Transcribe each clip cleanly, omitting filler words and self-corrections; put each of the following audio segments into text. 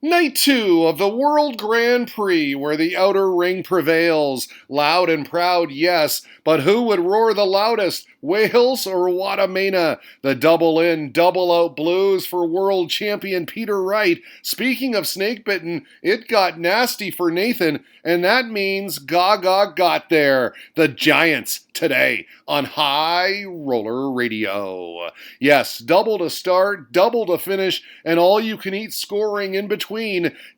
Night 2 of the World Grand Prix, where the outer ring prevails. Loud and proud, yes, but who would roar the loudest, Wales or Watamena? The double-in, double-out blues for world champion Peter Wright. Speaking of snake-bitten, it got nasty for Nathan, and that means Gaga got there. The Giants today on High Roller Radio. Yes, double to start, double to finish, and all-you-can-eat scoring in between.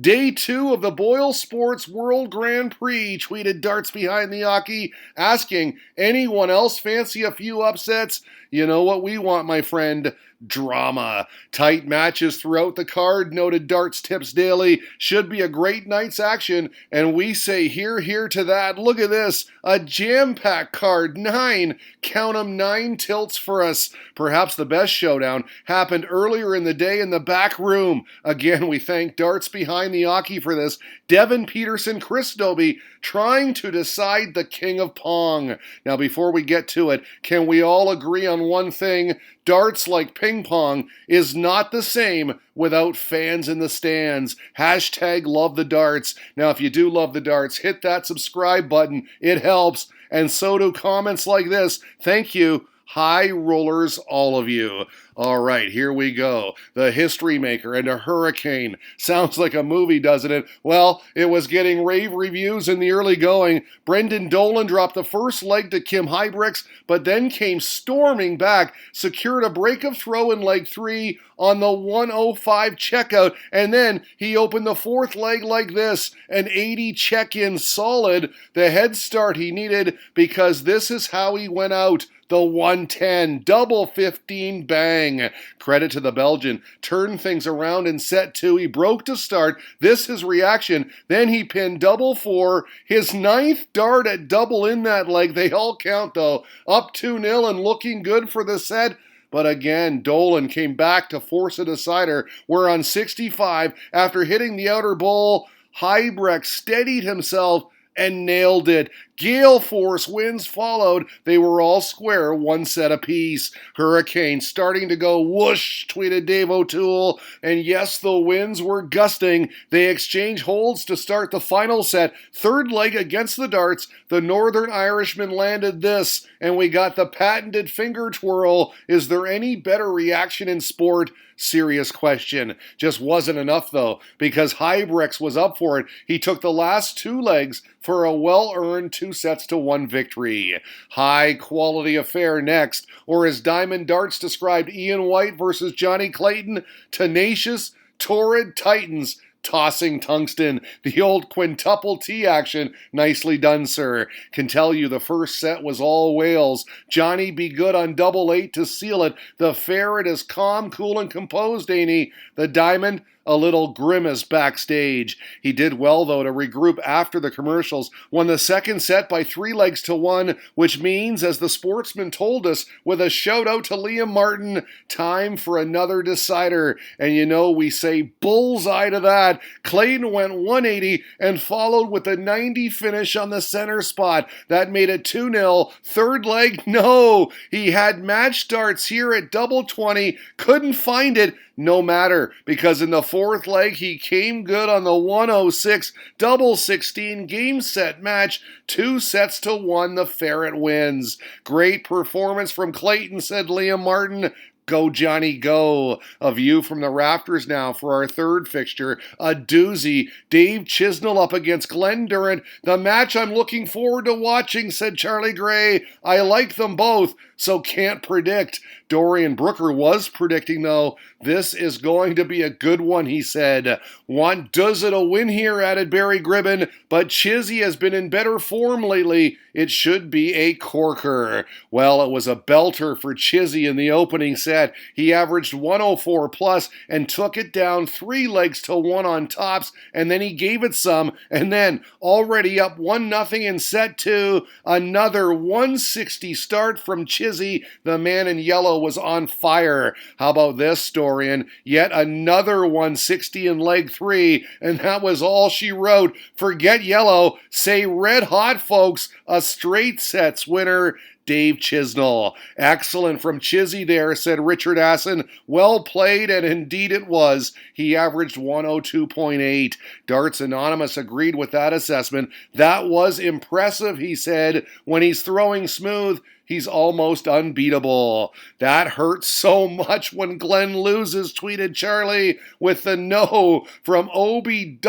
Day 2 of the Boyle Sports World Grand Prix, tweeted Darts Behind the Hockey, asking, anyone else fancy a few upsets? You know what we want, my friend. Drama. Tight matches throughout the card, noted Darts Tips Daily. Should be a great night's action, and we say here to that. Look at this, a jam-packed card, 9, count 'em, 9 tilts for us. Perhaps the best showdown happened earlier in the day in the back room. Again, we thank Darts Behind the Hockey for this. Devin Peterson, Chris Dobie, trying to decide the king of Pong. Now, before we get to it, can we all agree on one thing? Darts, like ping pong, is not the same without fans in the stands. Hashtag love the darts. Now, if you do love the darts, hit that subscribe button. It helps. And so do comments like this. Thank you. High rollers, all of you. All right, here we go. The History Maker and a Hurricane. Sounds like a movie, doesn't it? Well, it was getting rave reviews in the early going. Brendan Dolan dropped the first leg to Kim Hybricks, but then came storming back, secured a break of throw in leg 3 on the 105 checkout, and then he opened the fourth leg like this, an 80 check-in solid, the head start he needed, because this is how he went out. The 110, double 15 bang. Credit to the Belgian. Turned things around in set 2. He broke to start. This his reaction. Then he pinned double 4. His 9th dart at double in that leg. They all count though. Up 2-0 and looking good for the set. But again, Dolan came back to force a decider. We're on 65. After hitting the outer bowl, Hybrex steadied himself and nailed it. Gale force winds followed. They were all square, one set apiece. Hurricane starting to go whoosh, tweeted Dave O'Toole. And yes, the winds were gusting. They exchanged holds to start the final set. Third leg against the darts. The Northern Irishman landed this, and we got the patented finger twirl. Is there any better reaction in sport? Serious question. Just wasn't enough though, because Hybrex was up for it. He took the last 2 legs for a well-earned 2-1 victory. High quality affair next, or as Diamond Darts described Ian White versus Johnny Clayton, tenacious, torrid titans tossing tungsten. The old quintuple T action. Nicely done, sir. Can tell you the first set was all Wales. Johnny be good on double 8 to seal it. The ferret is calm, cool, and composed, ain't he? The Diamond, a little grimace backstage. He did well, though, to regroup after the commercials. Won the second set by 3 legs to 1, which means, as the sportsman told us, with a shout-out to Liam Martin, time for another decider. And you know, we say bullseye to that. Clayton went 180 and followed with a 90 finish on the center spot. That made it 2-0. Third leg, no. He had match darts here at double 20. Couldn't find it. No matter, because in the fourth leg, he came good on the 106, double 16 game set match, 2-1, the Ferret wins. Great performance from Clayton, said Liam Martin. Go, Johnny, go. A view from the rafters now for our third fixture. A doozy. Dave Chisnall up against Glen Durrant. The match I'm looking forward to watching, said Charlie Gray. I like them both, so can't predict. Dorian Brooker was predicting, though. This is going to be a good one, he said. Want does it a win here, added Barry Gribben, but Chizzy has been in better form lately. It should be a corker. Well, it was a belter for Chizzy in the opening set. He averaged 104 plus and took it down 3 legs to 1 on tops, and then he gave it some, and then already up 1-0 in set 2, another 160 start from Chizzy. The man in yellow was on fire. How about this, Dorian? Yet another 160 in leg 3, and that was all she wrote. Forget yellow, say red hot, folks. A straight sets winner. Dave Chisnall. Excellent from Chizzy there, said Richard Asson. Well played, and indeed it was. He averaged 102.8. Darts Anonymous agreed with that assessment. That was impressive, he said. When he's throwing smooth, he's almost unbeatable. That hurts so much when Glen loses, tweeted Charlie, with the no from Obi-1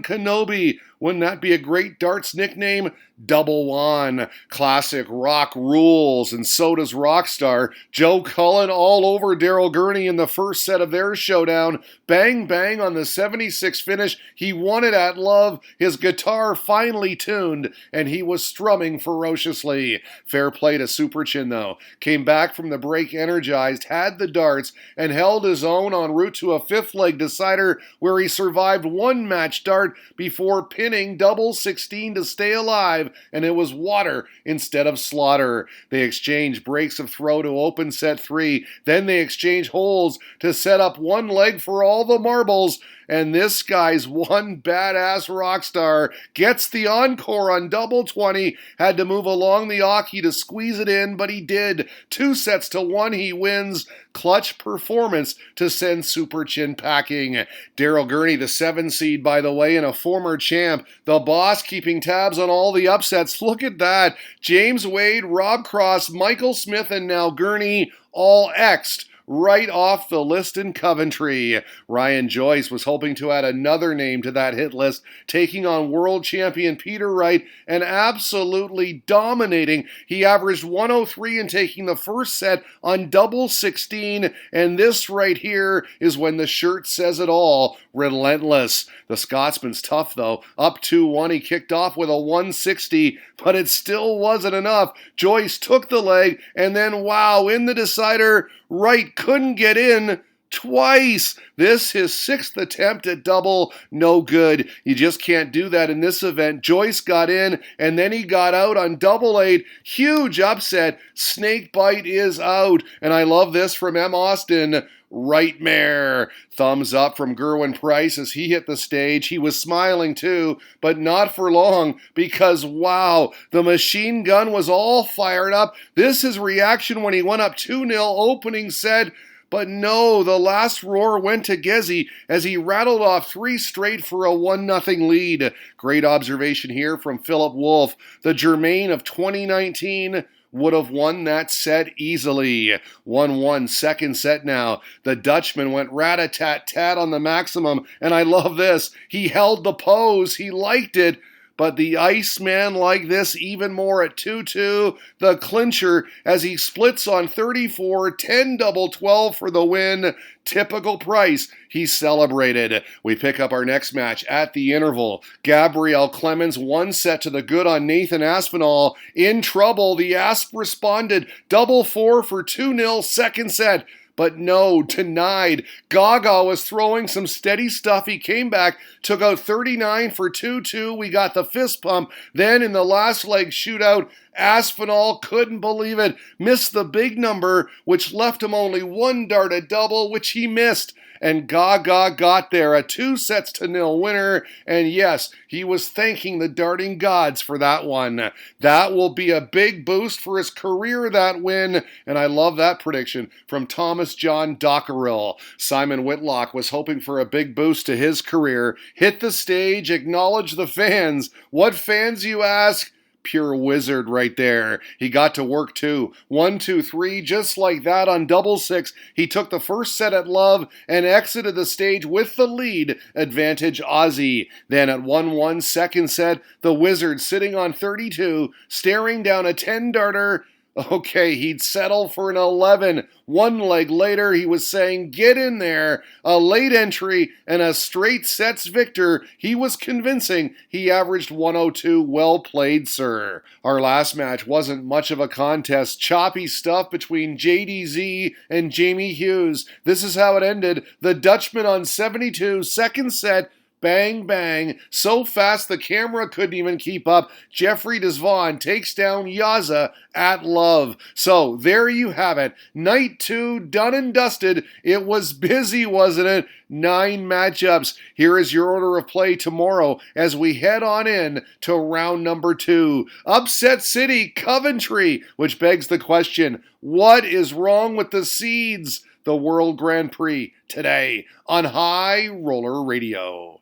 Kenobi. Wouldn't that be a great darts nickname? Double One. Classic rock rules, and so does Rockstar. Joe Cullen all over Daryl Gurney in the first set of their showdown. Bang, bang on the 76 finish. He won it at love. His guitar finely tuned, and he was strumming ferociously. Fair play to Super Chin, though. Came back from the break energized, had the darts, and held his own en route to a fifth leg decider where he survived one match dart before pinning double 16 to stay alive, and it was water instead of slaughter. They exchanged breaks of throw to open set 3. Then they exchanged holes to set up one leg for all the marbles. And this guy's one badass rock star gets the encore on double 20. Had to move along the Aki to squeeze it in, but he did. 2-1 he wins. Clutch performance to send Super Chin packing. Daryl Gurney, the 7 seed, by the way, and a former champ. The boss keeping tabs on all the upsets. Look at that. James Wade, Rob Cross, Michael Smith, and now Gurney, all X'd right off the list in Coventry. Ryan Joyce was hoping to add another name to that hit list, taking on world champion Peter Wright and absolutely dominating. He averaged 103 and taking the first set on double 16, and this right here is when the shirt says it all. Relentless. The Scotsman's tough, though. Up 2-1, he kicked off with a 160, but it still wasn't enough. Joyce took the leg, and then, wow, in the decider, Wright couldn't get in twice. This his 6th attempt at double. No good. You just can't do that in this event. Joyce got in, and then he got out on double 8. Huge upset. Snake bite is out. And I love this from M. Austin. Rightmare. Thumbs up from Gerwin Price as he hit the stage. He was smiling too, but not for long because, wow, the machine gun was all fired up. This is reaction when he went up 2-0 opening set. But no, the last roar went to Gezi as he rattled off 3 straight for a 1-0 lead. Great observation here from Philip Wolf. The Germain of 2019 would have won that set easily. 1-1 second set now. The Dutchman went rat-a-tat-tat on the maximum, and I love this. He held the pose. He liked it. But the Iceman liked this even more at 2-2. The clincher as he splits on 34, 10 double 12 for the win. Typical Price. He celebrated. We pick up our next match at the interval. Gabriel Clemens 1 set to the good on Nathan Aspinall. In trouble, the Asp responded. Double 4 for 2-0 second set. But no, denied. Gaga was throwing some steady stuff. He came back, took out 39 for 2-2. We got the fist pump. Then in the last leg shootout, Aspinall couldn't believe it. Missed the big number, which left him only 1 dart at double, which he missed. And Gaga got there, a 2-0 winner. And yes, he was thanking the darting gods for that one. That will be a big boost for his career, that win. And I love that prediction from Thomas John Dockerell. Simon Whitlock was hoping for a big boost to his career. Hit the stage, acknowledge the fans. What fans, you ask? Pure wizard right there. He got to work too. 1, 2, 3, just like that on double 6. He took the first set at love and exited the stage with the lead. Advantage Aussie. Then at 1-1 second set, the wizard sitting on 32, staring down a 10-darter. Okay, he'd settle for an 11. 1 leg later, he was saying, get in there. A late entry and a straight sets victor. He was convincing. He averaged 102. Well played, sir. Our last match wasn't much of a contest. Choppy stuff between JDZ and Jamie Hughes. This is how it ended. The Dutchman on 72, second set, Bang, bang. So fast the camera couldn't even keep up. Jeffrey Desvaughn takes down Yaza at Love. So there you have it. Night 2 done and dusted. It was busy, wasn't it? 9 matchups. Here is your order of play tomorrow as we head on in to round number 2. Upset City, Coventry, which begs the question, what is wrong with the seeds? The World Grand Prix today on High Roller Radio.